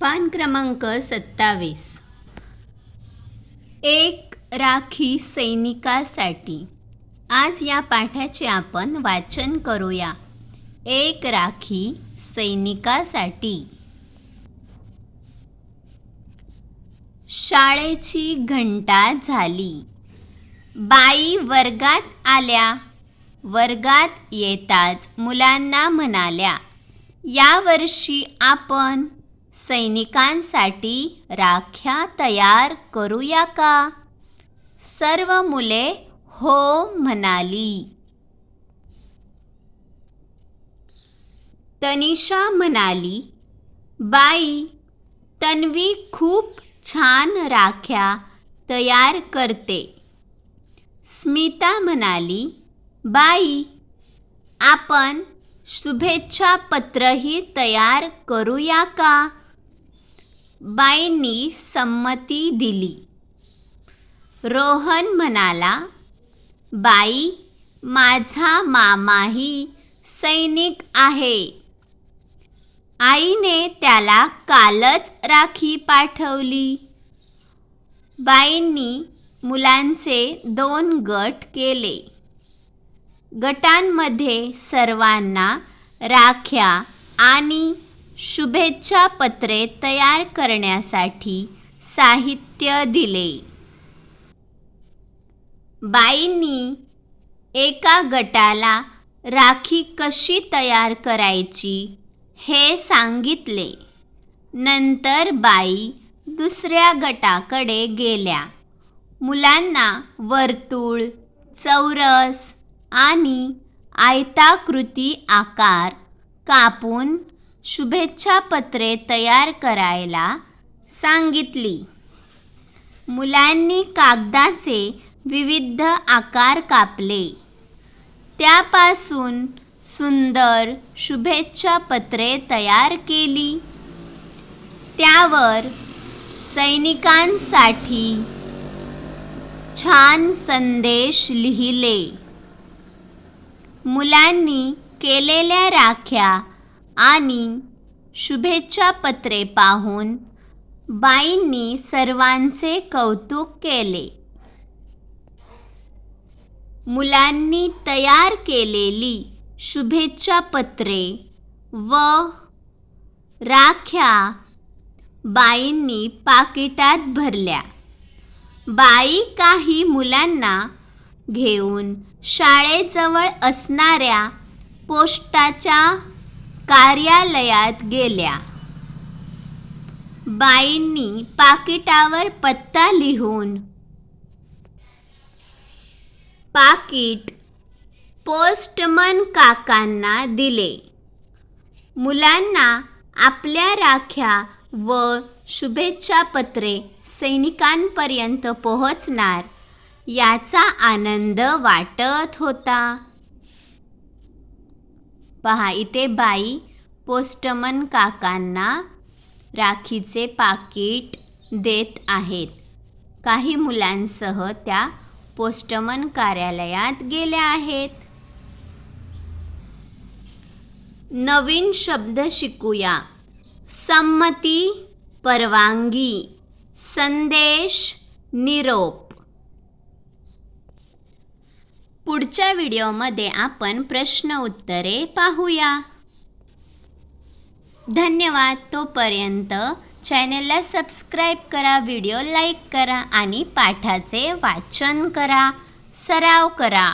पान क्रमांक 27. एक राखी सैनिकासाठी. आज या पाठाचे आपण वाचन करूया. एक राखी सैनिकासाठी. शाळेची घंटा झाली. बाई वर्गात आल्या. वर्गात येताच मुलांना म्हणाल्या, यावर्षी आपण सैनिकांसाठी राख्या तयार करूया का? सर्व मुले हो म्हणाली. तनिषा म्हणाली, बाई, तन्वी खूप छान राख्या तयार करते. स्मिता म्हणाली, बाई, आपण शुभेच्छा पत्रही तयार करूया का? बाईंनी संमती दिली. रोहन म्हणाला, बाई, माझा मामाही सैनिक आहे. आईने त्याला कालच राखी पाठवली. बाईंनी मुलांचे 2 गट केले. गटांमध्ये सर्वांना राख्या आणि शुभेच्छा पत्रे तयार करण्यासाठी साहित्य दिले. बाईंनी एका गटाला राखी कशी तयार करायची हे सांगितले. नंतर बाई दुसऱ्या गटाकडे गेल्या. मुलांना वर्तुळ, चौरस आणि आयताकृती आकार कापून शुभेच्छा पत्रे तयार करायला सांगितली. मुलांनी कागदाचे विविध आकार कापले. त्यापासून सुंदर शुभेच्छा पत्रे तयार केली. त्यावर सैनिकांसाठी छान संदेश लिहिले. मुलांनी केलेल्या राख्या आणि शुभेच्छा पत्रे पाहून बाईंनी सर्वांचे कौतुक केले. मुलांनी तयार केलेली शुभेच्छा पत्रे व राख्या बाईंनी पाकिटात भरल्या. बाई काही मुलांना घेऊन शाळेजवळ असणाऱ्या पोस्टाच्या कार्यालयात गेल्या. बाईंनी पाकिटावर पत्ता लिहून पाकिट पोस्टमन काकांना दिले. मुलांना आपल्या राख्या व शुभेच्छा पत्रे सैनिकांपर्यंत पोहोचणार याचा आनंद वाटत होता. पहा, इथे बाई पोस्टमन काकांना राखीचे पाकिट देत आहेत. काही मुलांसह त्या पोस्टमन कार्यालयात गेल्या आहेत. नवीन शब्द शिकूया. संमती, परवानगी, संदेश, निरोप. पुढच्या व्हिडिओमध्ये आपण प्रश्न उत्तरे पाहूया. धन्यवाद. तोपर्यंत चॅनलला सबस्क्राईब करा, व्हिडिओ लाईक करा आणि पाठाचे वाचन करा, सराव करा.